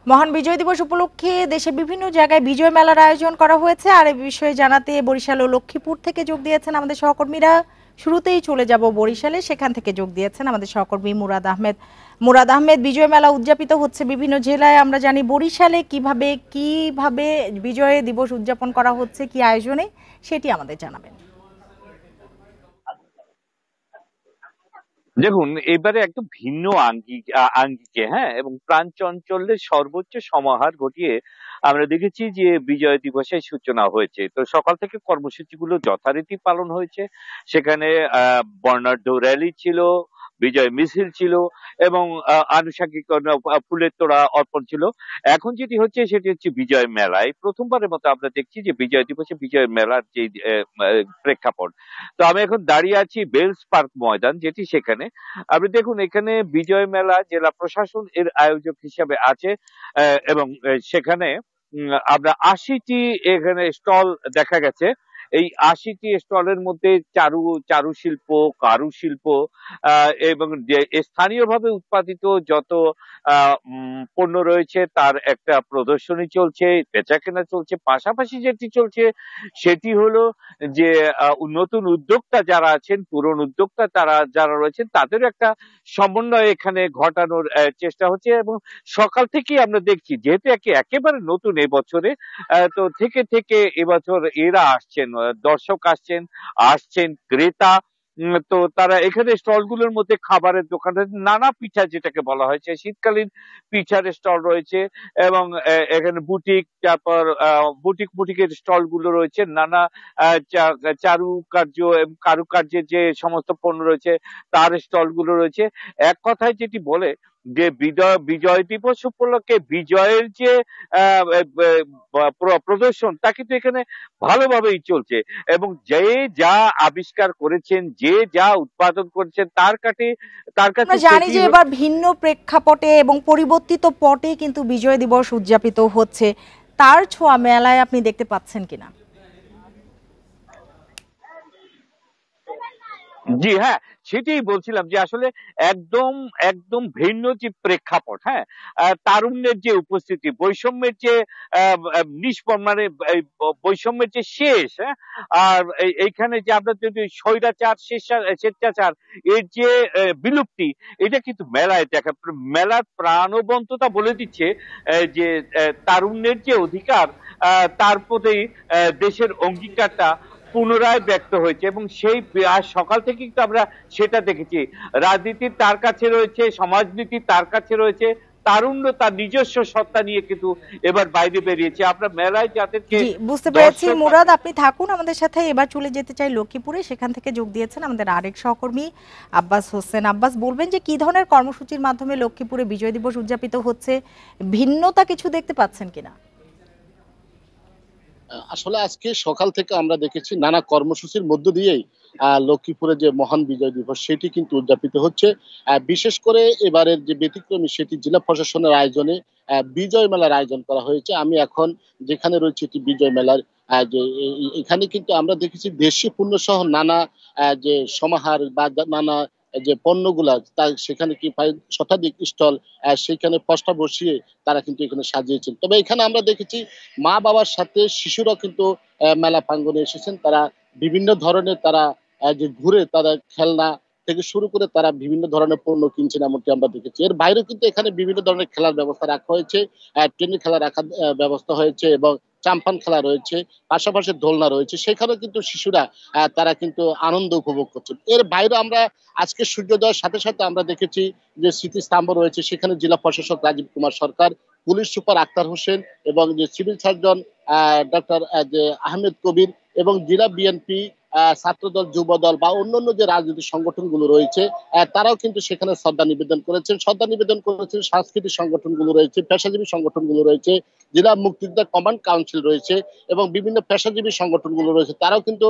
মহান বিজয় দিবস উপলক্ষে দেশে বিভিন্ন জায়গায় বিজয় মেলার আয়োজন করা হয়েছে। আর এই বিষয়ে জানাতে বরিশাল ও লক্ষ্মীপুর থেকে যোগ দিয়েছেন আমাদের সহকর্মীরা। শুরুতেই চলে যাব বরিশালে, সেখান থেকে যোগ দিয়েছেন আমাদের সহকর্মী মুরাদ আহমেদ। বিজয় মেলা উদযাপিত হচ্ছে বিভিন্ন জেলায়। আমরা জানি বরিশালে কিভাবে কিভাবে বিজয় দিবস উদযাপন করা হচ্ছে, কি আয়োজনে, সেটি আমাদের জানাবেন। দেখুন, এবারে একদম ভিন্ন আঙ্গিকে, হ্যাঁ, এবং প্রাণ চাঞ্চল্যের সর্বোচ্চ সমাহার ঘটিয়ে আমরা দেখেছি যে বিজয় দিবসের সূচনা হয়েছে। তো সকাল থেকে কর্মসূচিগুলো যথারীতি পালন হয়েছে। সেখানে বর্ণাঢ্য র্যালি ছিল, বিজয় মিছিল ছিল এবং আনুষঙ্গিক ফুলের তোড়া অর্পণ ছিল। এখন যেটি হচ্ছে সেটি হচ্ছে বিজয় মেলায় প্রথমবারের মতো আমরা দেখছি যে বিজয় দিবসে বিজয় মেলার যে প্রেক্ষাপট। তো আমি এখন দাঁড়িয়ে আছি বেলস পার্ক ময়দান, যেটি সেখানে আপনি দেখুন, এখানে বিজয় মেলা জেলা প্রশাসন এর আয়োজক হিসাবে আছে এবং সেখানে আমরা ৮০টি এখানে স্টল দেখা গেছে। এই ৮০টি স্টলের মধ্যে চারুশিল্প, কারুশিল্প এবং যে স্থানীয়ভাবে উৎপাদিত যত পণ্য রয়েছে তার একটা প্রদর্শনী চলছে, বেচাকেনা চলছে। পাশাপাশি যেটি চলছে সেটি হলো যে নতুন উদ্যোক্তা যারা আছেন, পুরনো উদ্যোক্তা যারা রয়েছেন, তাদেরও একটা সমন্বয় এখানে ঘটানোর চেষ্টা হচ্ছে। এবং সকাল থেকেই আমরা দেখছি, যেহেতু একেবারে নতুন এবছরে, তো থেকে থেকে এবছর এরা আসছেন, দর্শক আসছেন ক্রেতা। তো তারা এখানে স্টলগুলোর মধ্যে খাবারের দোকান, নানা পিঠা যেটাকে বলা হয়েছে, শীতকালীন পিঠার স্টল রয়েছে এবং এখানে বুটিকের স্টল গুলো রয়েছে। নানা চারুকার্য এবং কারুকার্যের যে সমস্ত পণ্য রয়েছে তার স্টল গুলো রয়েছে। এক কথায় যেটি বলে যে বিজয় দিবস উপলক্ষে বিজয়ের যে প্রদর্শন, তা কিন্তু এখানে ভালোভাবেই চলছে এবং যে যা আবিষ্কার করেছেন, যে যা উৎপাদন করেছেন, তার কাছে আমরা জানি যে এবার ভিন্ন প্রেক্ষাপটে এবং পরিবর্তিত পটে কিন্তু বিজয় দিবস উদযাপিত হচ্ছে। তার ছোঁয়া মেলায় আপনি দেখতে পাচ্ছেন কিনা? জি হ্যাঁ, সেটাই বলছিলাম যে আসলে একদম একদম ভিন্ন যে প্রেক্ষাপট, হ্যাঁ, তারুণ্যের যে উপস্থিতি, বৈষম্যের যে মানে বৈষম্যের যে শেষ, হ্যাঁ, আর এইখানে যে আমরা যদি স্বৈরাচার স্বেচ্ছাচার এর যে বিলুপ্তি, এটা কিন্তু মেলায় মেলার প্রাণবন্ততা বলে দিচ্ছে যে তারুণ্যের যে অধিকার, তার প্রতি দেশের অঙ্গীকারটা পুনরায় ব্যক্ত হয়েছে। এবং সেই আজ সকাল থেকে কিন্তু আমরা সেটা দেখেছি। রাজনীতি তার কাছে রয়েছে, সমাজনীতি তার কাছে রয়েছে, তারুণ্য তার নিজস্ব সত্তা নিয়ে কিন্তু এবার বাইরে বেরিয়েছে। আমরা মেলায় যাদেরকে বুঝতে পেরেছি মুরাদ, আপনি থাকুন আমাদের সাথে। এবার চলে যেতে চাই লক্ষ্মীপুরে, সেখান থেকে যোগ দিয়েছেন আমাদের আরেক সহকর্মী আব্বাস হোসেন। আব্বাস, বলবেন যে কি ধরনের কর্মসূচির মাধ্যমে লক্ষ্মীপুরে বিজয় দিবস উদযাপিত হচ্ছে, ভিন্নতা কিছু দেখতে পাচ্ছেন কিনা? আসলে আজকে সকাল থেকে আমরা দেখেছি নানা কর্মসূচির মধ্য দিয়েই লক্ষ্মীপুরে যে মহান বিজয় দিবস সেটি কিন্তু উদযাপিত হচ্ছে। বিশেষ করে এবারের যে ব্যতিক্রমী, সেটি জেলা প্রশাসনের আয়োজনে বিজয় মেলার আয়োজন করা হয়েছে। আমি এখন যেখানে রয়েছে এটি বিজয় মেলার যে এখানে কিন্তু আমরা দেখেছি দেশীয় পণ্য সহ নানা যে সমাহার বা নানা যে পণ্যগুলা তা সেখানে কি প্রায় শতাধিক স্টল সেখানে পসরা বসিয়ে তারা কিন্তু এখানে সাজিয়েছেন। তবে এখানে আমরা দেখেছি মা বাবার সাথে শিশুরা কিন্তু মেলা প্রাঙ্গনে এসেছেন। তারা বিভিন্ন ধরনের তারা যে ঘুরে তারা খেলনা থেকে শুরু করে তারা বিভিন্ন ধরনের পণ্য কিনছেন, এমনটি আমরা দেখেছি। এর বাইরেও কিন্তু এখানে বিভিন্ন ধরনের খেলার ব্যবস্থা রাখা হয়েছে, টেনিস খেলা রাখার ব্যবস্থা হয়েছে এবং চাম্পান খেলা রয়েছে, পাশাপাশি দোলনা রয়েছে। সেখানেও কিন্তু শিশুরা তারা কিন্তু আনন্দ উপভোগ করছেন। এর বাইরে আমরা আজকে সূর্যোদয়ের সাথে সাথে আমরা দেখেছি যে স্মৃতিস্তম্ভ রয়েছে, সেখানে জেলা প্রশাসক রাজীব কুমার সরকার, পুলিশ সুপার আক্তার হোসেন এবং যে সিভিল সার্জন ডক্টর আহমেদ কবির এবং জেলা বিএনপি, ছাত্রদল, যুবদল বা অন্যান্য যে রাজনৈতিক সংগঠনগুলো রয়েছে তারাও কিন্তু সেখানে শ্রদ্ধা নিবেদন করেছেন। সাংস্কৃতিক সংগঠনগুলো রয়েছে, পেশাজীবী সংগঠনগুলো রয়েছে, জেলা মুক্তিযোদ্ধা কমান্ড কাউন্সিল রয়েছে এবং বিভিন্ন পেশাজীবী সংগঠনগুলো রয়েছে। তারাও কিন্তু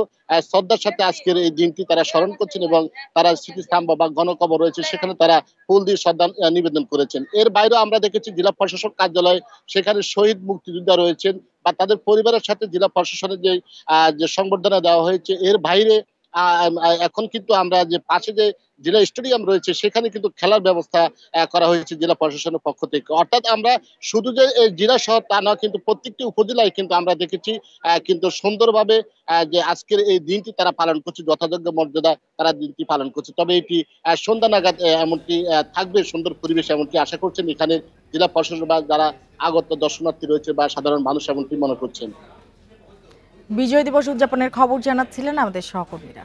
শ্রদ্ধার সাথে আজকের এই দিনটি তারা স্মরণ করছেন এবং তারা স্মৃতিস্তম্ভ বা গণকবর রয়েছে সেখানে তারা ফুল দিয়ে শ্রদ্ধা নিবেদন করেছেন। এর বাইরেও আমরা দেখেছি জেলা প্রশাসক কার্যালয়, সেখানে শহীদ মুক্তিযোদ্ধা রয়েছেন বা তাদের পরিবারের সাথে জেলা প্রশাসনের যে সংবর্ধনা দেওয়া হয়েছে। এর বাইরে এখন কিন্তু আমরা যে পাশে যে জেলা স্টেডিয়াম রয়েছে সেখানে কিন্তু খেলার ব্যবস্থা করা হয়েছে জেলা প্রশাসনের পক্ষ থেকে। অর্থাৎ আমরা শুধু যে এই জেলা শহর তা না, কিন্তু প্রত্যেকটি উপজেলায় কিন্তু আমরা দেখেছি কিন্তু সুন্দরভাবে যে আজকের এই দিনটি তারা পালন করছে, যথাযোগ্য মর্যাদা তারা দিনটি পালন করছে। তবে এটি সন্ধ্যা নাগাদ এমনটি থাকবে সুন্দর পরিবেশ, এমনটি আশা করছেন এখানে জেলা প্রশাসন বা যারা আগত দর্শনার্থী রয়েছে বা সাধারণ মানুষ এমনটি মনে করছেন। বিজয় দিবস উদযাপনের খবর জানাচ্ছিলেন আমাদের সহকর্মীরা।